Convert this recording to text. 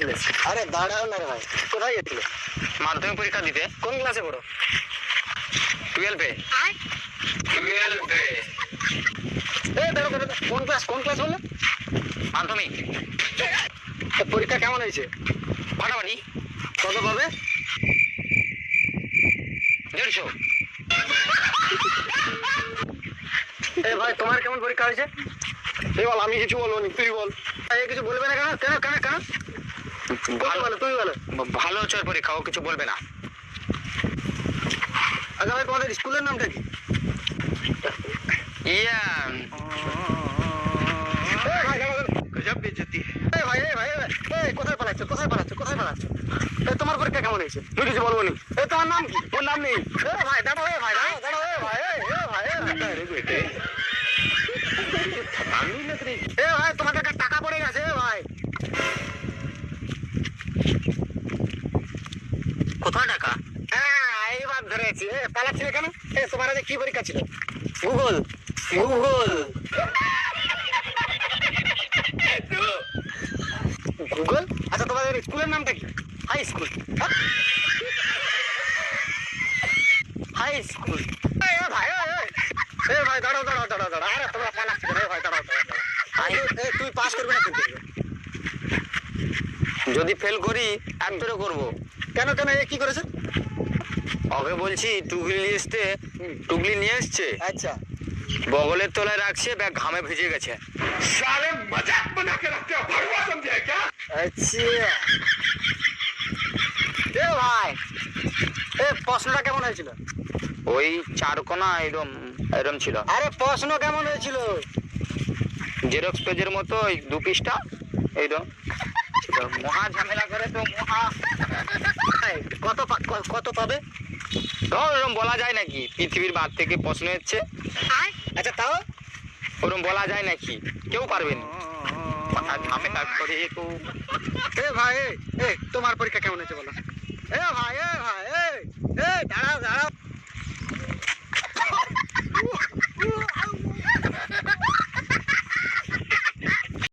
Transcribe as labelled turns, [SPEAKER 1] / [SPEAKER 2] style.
[SPEAKER 1] গেছিলে?
[SPEAKER 2] আরে দাঁড়াও না রে ভাই, কোথায় গেছিলে?
[SPEAKER 1] মাধ্যমিক পরীক্ষা দিতে।
[SPEAKER 2] কোন ক্লাসে পড়ো?
[SPEAKER 1] 12-এ। 12-এ।
[SPEAKER 2] দাঁড়াও দাঁড়াও, কোন ক্লাস বললে?
[SPEAKER 1] মাধ্যমিক।
[SPEAKER 2] পরীক্ষা কেমন হয়েছে?
[SPEAKER 1] ফাটাফাটি।
[SPEAKER 2] কত পাবে?
[SPEAKER 1] 150।
[SPEAKER 2] ভাই তোমার কেমন পরীক্ষা হয়েছে?
[SPEAKER 3] বল, আমি কিছু বলবো না, তুই বল।
[SPEAKER 2] কিছু বলবে না কেন? কেন কেন কেন?
[SPEAKER 1] ভালো
[SPEAKER 2] বলো, তুমি বলো।
[SPEAKER 1] ভালো হচ্ছে ওর পরীক্ষা, ও কিছু বলবে না।
[SPEAKER 2] আচ্ছা ভাই, তোমাদের স্কুলের নামটা কি?
[SPEAKER 1] ইয়া
[SPEAKER 3] গজব বেজতি।
[SPEAKER 2] ভাই কোথায় পালাচ্ছ? তোমার পরীক্ষা কেমন হয়েছে?
[SPEAKER 3] তুই কিছু বলবো না।
[SPEAKER 2] তোমার নাম কি?
[SPEAKER 3] ওর নাম নেই।
[SPEAKER 2] ভাই দাঁড়াও, ভাই দাঁড়াও, ভাই
[SPEAKER 3] अरे बेटे थकान नहीं लग रही?
[SPEAKER 2] ভাই তোমাদের টাকা পড়ে গেছে ভাই।
[SPEAKER 1] কোথায় টাকা?
[SPEAKER 2] এইবার ধরেছি। পালাচ্ছিলে কেন? তোমার আজ কি পরীক্ষা ছিল?
[SPEAKER 1] গুগল।
[SPEAKER 2] গুগল? আচ্ছা তোমাদের স্কুলের নামটা কি?
[SPEAKER 1] High school. High school.
[SPEAKER 2] ভাই দাঁড়াও। আরে তোমরা পালাচ্ছ কেন? ভাই দাঁড়াও। তুই পাস করবে না কিন্তু।
[SPEAKER 1] যদি ফেল করি একবারও করবো।
[SPEAKER 2] কেন কি করেছে?
[SPEAKER 1] ওকে বলছি টুকলি নিয়ে এসছে,
[SPEAKER 2] আচ্ছা
[SPEAKER 1] বগলের তলায় রাখছে, ব্যাগ ঘামে ভিজে গেছে।
[SPEAKER 3] साले मजाक बना के रखते हो, भगवा समझे क्या?
[SPEAKER 2] আচ্ছা ভাই প্রশ্নটা কেমন হয়েছিল?
[SPEAKER 1] ওই 4 কোনা এরম ছিল।
[SPEAKER 2] আরে প্রশ্ন কেমন হয়েছিল?
[SPEAKER 1] জেরক্স পেজের মতো ওই 2 পৃষ্ঠা এইরকম ছিল। মহা ঝামেলা করে তো
[SPEAKER 2] কত পাবে?
[SPEAKER 1] ওরম বলা যায় নাকি? পৃথিবীর বাদ থেকে প্রশ্ন হচ্ছে,
[SPEAKER 2] আচ্ছা তাও
[SPEAKER 1] ওরম বলা যায় নাকি? কেউ পারবেন মহা ঝামেলা করে তো।
[SPEAKER 2] ভাই তোমার পরীক্ষা কেমন হয়েছে বলো? ভাই দাঁড়াও